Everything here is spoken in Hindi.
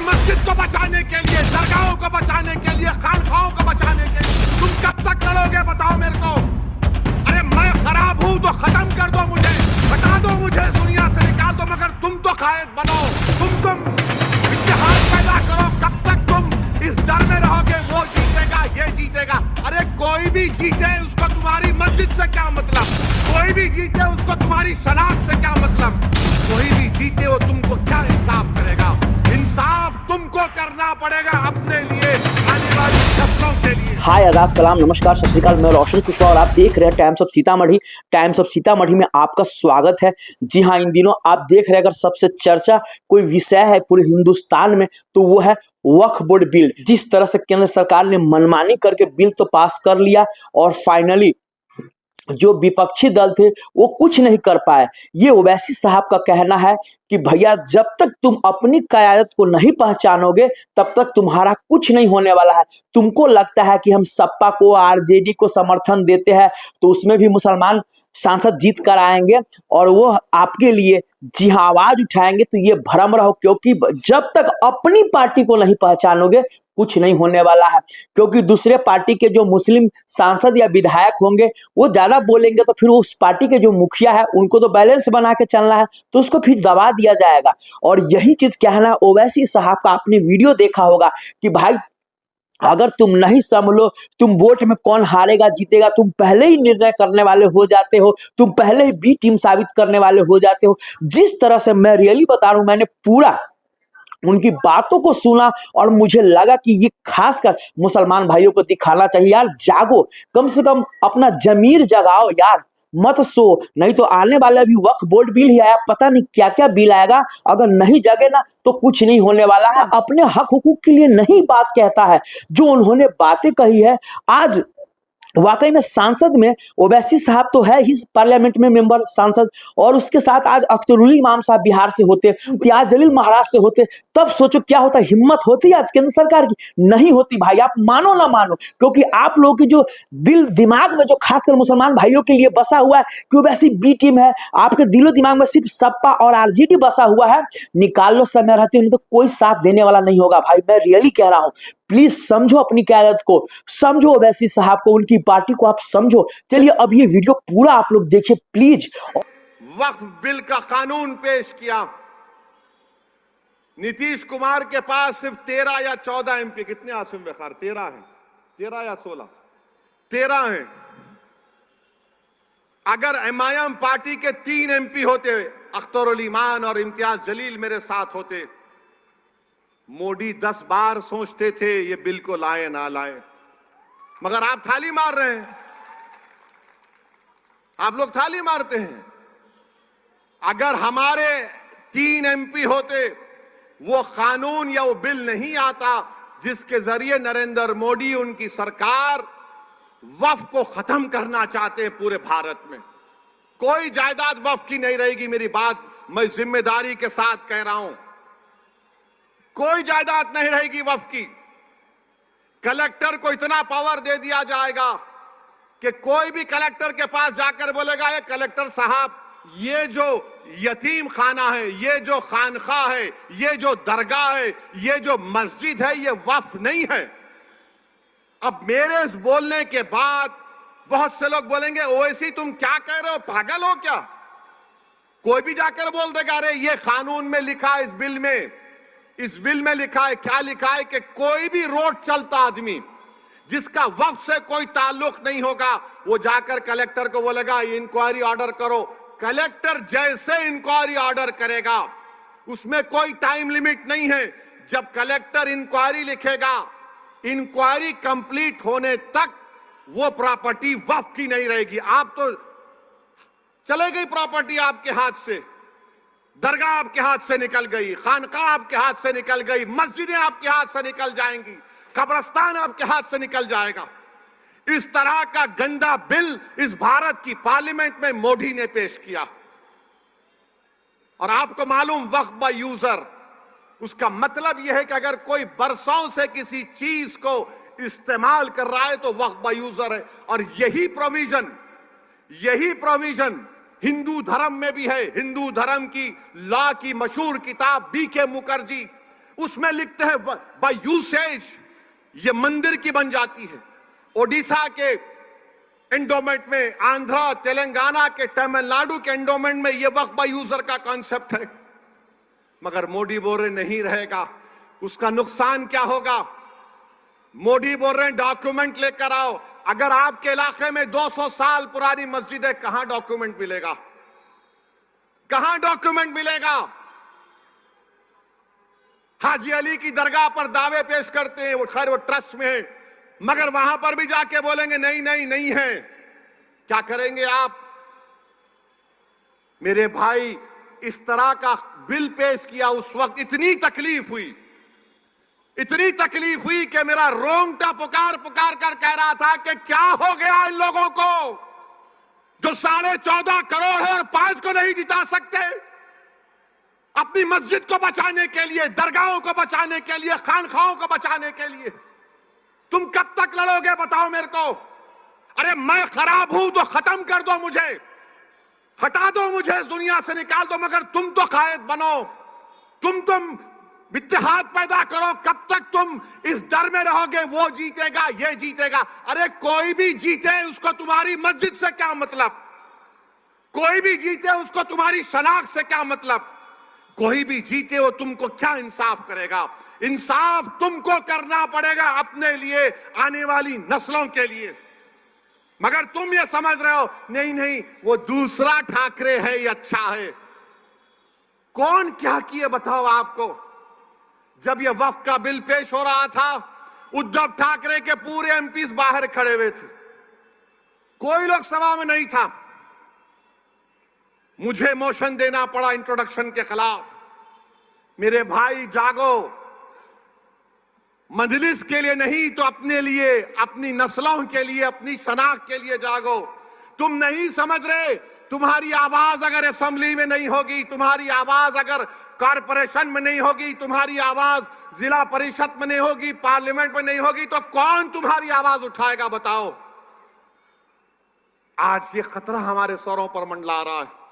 मस्जिद को बचाने के लिए, दरगाहों को बचाने के लिए, खानखाओं को बचाने के लिए तुम कब तक लड़ोगे बताओ मेरे को। अरे मैं खराब हूं तो खत्म कर दो मुझे, हटा दो मुझे, दुनिया से निकाल दो, मगर तुम तो कायद बनो, तुम इतिहास पैदा करो। कब तक तुम इस डर में रहोगे वो जीतेगा ये जीतेगा। अरे कोई भी जीते उसको तुम्हारी मस्जिद से क्या मतलब, कोई भी जीते उसको तुम्हारी शनाख्त से क्या मतलब, कोई भी जीते वो तुमको क्या इंसाफ करेगा। इंसाफ तुमको करना पड़ेगा अपने लिए, आने वाली नस्लों के लिए। हाय, आदाब, सलाम, नमस्कार, सत श्री अकाल। मैं रोशन कुशवाहा और आप देख रहे हैं times of Sitamarhi. Times of Sitamarhi में आपका स्वागत है। जी हाँ, इन दिनों आप देख रहे हैं अगर सबसे चर्चा कोई विषय है पूरे हिंदुस्तान में तो वो है वक्फ बोर्ड बिल। जिस तरह से केंद्र सरकार ने मनमानी करके बिल तो पास कर लिया और फाइनली जो विपक्षी दल थे वो कुछ नहीं कर पाए। ये ओवैसी साहब का कहना है कि भैया जब तक तुम अपनी क़यादत को नहीं पहचानोगे तब तक तुम्हारा कुछ नहीं होने वाला है। तुमको लगता है कि हम सपा को, आरजेडी को समर्थन देते हैं तो उसमें भी मुसलमान सांसद जीत कर आएंगे और वो आपके लिए जी हाँ आवाज उठाएंगे, तो ये भ्रम रहो, क्योंकि जब तक अपनी पार्टी को नहीं पहचानोगे कुछ नहीं होने वाला है। क्योंकि दूसरे पार्टी के जो मुस्लिम सांसद या विधायक होंगे वो ज्यादा बोलेंगे तो फिर उस पार्टी के जो मुखिया है उनको तो बैलेंस बना के चलना है, तो उसको फिर दबा दिया जाएगा। और यही चीज कहना ओवैसी साहब का आपने वीडियो देखा होगा कि भाई अगर तुम नहीं संभलो, तुम वोट में कौन हारेगा जीतेगा तुम पहले ही निर्णय करने वाले हो जाते हो, तुम पहले ही बी टीम साबित करने वाले हो जाते हो। जिस तरह से मैं रियली बता रहा हूं, मैंने पूरा उनकी बातों को सुना और मुझे लगा कि ये खासकर मुसलमान भाइयों को दिखाना चाहिए। यार जागो, कम से कम अपना जमीर जगाओ यार, मत सो। नहीं तो आने वाला भी वक्फ बोर्ड बिल ही आया, पता नहीं क्या क्या बिल आएगा। अगर नहीं जगे ना तो कुछ नहीं होने वाला है। अपने हक हुकूक के लिए नहीं बात कहता है। जो उन्होंने बातें कही है आज वाकई में सांसद में ओवैसी साहब तो है ही पार्लियामेंट में मेंबर सांसद, और उसके साथ आज अख्तरुल इमाम साहब बिहार से होते, इम्तियाज जलील महाराष्ट्र से होते, तब सोचो क्या होता। हिम्मत होती आज केंद्र सरकार की? नहीं होती भाई, आप मानो ना मानो, क्योंकि आप लोगों की जो दिल दिमाग में जो खासकर मुसलमान भाइयों के लिए बसा हुआ है कि ओवैसी बी टीम है, आपके दिलो दिमाग में सिर्फ सपा और आरजेडी बसा हुआ है, निकाल लो समय रहते, नहीं तो कोई साथ देने वाला नहीं होगा। भाई मैं रियली कह रहा हूं, प्लीज समझो अपनी क़यादत को, समझो ओवैसी साहब को, उनकी पार्टी को आप समझो। चलिए अब ये वीडियो पूरा आप लोग देखिए प्लीज। वक्फ बिल का कानून पेश किया। नीतीश कुमार के पास सिर्फ 13 या 14 एमपी, कितने आसिम बेकार 13 हैं, 13 या 16, 13 हैं। अगर एमआईएम पार्टी के 3 एमपी होते, अख्तरुल इमान और इम्तियाज जलील मेरे साथ होते, मोदी 10 बार सोचते थे ये बिल को लाए ना लाए, मगर आप थाली मार रहे हैं, आप लोग थाली मारते हैं। अगर हमारे 3 एमपी होते, वो कानून या वो बिल नहीं आता जिसके जरिए नरेंद्र मोदी उनकी सरकार वक्फ को खत्म करना चाहते हैं पूरे भारत में। कोई जायदाद वक्फ की नहीं रहेगी, मेरी बात मैं जिम्मेदारी के साथ कह रहा हूं, कोई जायदाद नहीं रहेगी वक्फ की। कलेक्टर को इतना पावर दे दिया जाएगा कि कोई भी कलेक्टर के पास जाकर बोलेगा, ये कलेक्टर साहब ये जो यतीम खाना है, ये जो खानखा है, ये जो दरगाह है, ये जो मस्जिद है, ये वक्फ नहीं है। अब मेरे इस बोलने के बाद बहुत से लोग बोलेंगे ओवैसी तुम क्या कह रहे हो, पागल हो क्या? कोई भी जाकर बोल देगा अरे ये कानून में लिखा है, इस बिल में लिखा है, क्या लिखा है कि कोई भी रोड चलता आदमी जिसका वक्फ से कोई ताल्लुक नहीं होगा वो जाकर कलेक्टर को बोलेगा इंक्वायरी ऑर्डर करो। कलेक्टर जैसे इंक्वायरी ऑर्डर करेगा, उसमें कोई टाइम लिमिट नहीं है। जब कलेक्टर इंक्वायरी लिखेगा, इंक्वायरी कंप्लीट होने तक वो प्रॉपर्टी वक्फ की नहीं रहेगी। आप तो चले गई प्रॉपर्टी आपके हाथ से, दरगाह आपके हाथ से निकल गई, खानकाह आपके हाथ से निकल गई, मस्जिदें आपके हाथ से निकल जाएंगी, कब्रिस्तान आपके हाथ से निकल जाएगा। इस तरह का गंदा बिल इस भारत की पार्लियामेंट में मोदी ने पेश किया। और आपको मालूम वक्फ बाय यूजर, उसका मतलब यह है कि अगर कोई बरसों से किसी चीज को इस्तेमाल कर रहा है तो वक्फ बाय यूजर है। और यही प्रोविजन हिंदू धर्म में भी है। हिंदू धर्म की लॉ की मशहूर किताब बीके मुखर्जी उसमें लिखते हैं बाय यूसेज ये मंदिर की बन जाती है। ओडिशा के एंडोमेंट में, आंध्रा, तेलंगाना के, तमिलनाडु के एंडोमेंट में ये वक्फ बाय यूजर का कॉन्सेप्ट है। मगर मोदी बोल रहे नहीं रहेगा। उसका नुकसान क्या होगा? मोदी बोल रहे हैं डॉक्यूमेंट लेकर आओ। अगर आपके इलाके में 200 साल पुरानी मस्जिद है, कहां डॉक्यूमेंट मिलेगा? कहां डॉक्यूमेंट मिलेगा? हाजी अली की दरगाह पर दावे पेश करते हैं, वो खैर वो ट्रस्ट में है, मगर वहां पर भी जाके बोलेंगे नहीं नहीं नहीं है। क्या करेंगे आप? मेरे भाई, इस तरह का बिल पेश किया, उस वक्त इतनी तकलीफ हुई कि मेरा रोंगटा पुकार पुकार कर कह रहा था कि क्या हो गया इन लोगों को जो 14.5 करोड़ है और 5 को नहीं जिता सकते। अपनी मस्जिद को बचाने के लिए, दरगाहों को बचाने के लिए, खानखाहों को बचाने के लिए तुम कब तक लड़ोगे बताओ मेरे को? अरे मैं खराब हूं तो खत्म कर दो, मुझे हटा दो, मुझे इस दुनिया से निकाल दो, मगर तुम तो कायद बनो, तुम इत्तेहाद पैदा करो। कब तक तुम इस डर में रहोगे वो जीतेगा, ये जीतेगा? अरे कोई भी जीते उसको तुम्हारी मस्जिद से क्या मतलब? कोई भी जीते उसको तुम्हारी शनाख्त से क्या मतलब? कोई भी जीते वो तुमको क्या इंसाफ करेगा? इंसाफ तुमको करना पड़ेगा अपने लिए, आने वाली नस्लों के लिए। मगर तुम ये समझ रहे हो नहीं नहीं वो दूसरा ठाकरे है, ये अच्छा है। कौन क्या किए बताओ आपको? जब ये वक्फ का बिल पेश हो रहा था, उद्धव ठाकरे के पूरे एमपीज बाहर खड़े हुए थे, कोई लोग सभा में नहीं था। मुझे मोशन देना पड़ा इंट्रोडक्शन के खिलाफ। मेरे भाई जागो, मजलिस के लिए नहीं तो अपने लिए, अपनी नस्लों के लिए, अपनी शनाख्त के लिए जागो। तुम नहीं समझ रहे, तुम्हारी आवाज अगर असेंबली में नहीं होगी, तुम्हारी आवाज अगर कॉरपोरेशन में नहीं होगी, तुम्हारी आवाज जिला परिषद में नहीं होगी, पार्लियामेंट में नहीं होगी, तो कौन तुम्हारी आवाज उठाएगा बताओ? आज ये खतरा हमारे सरों पर मंडला रहा है।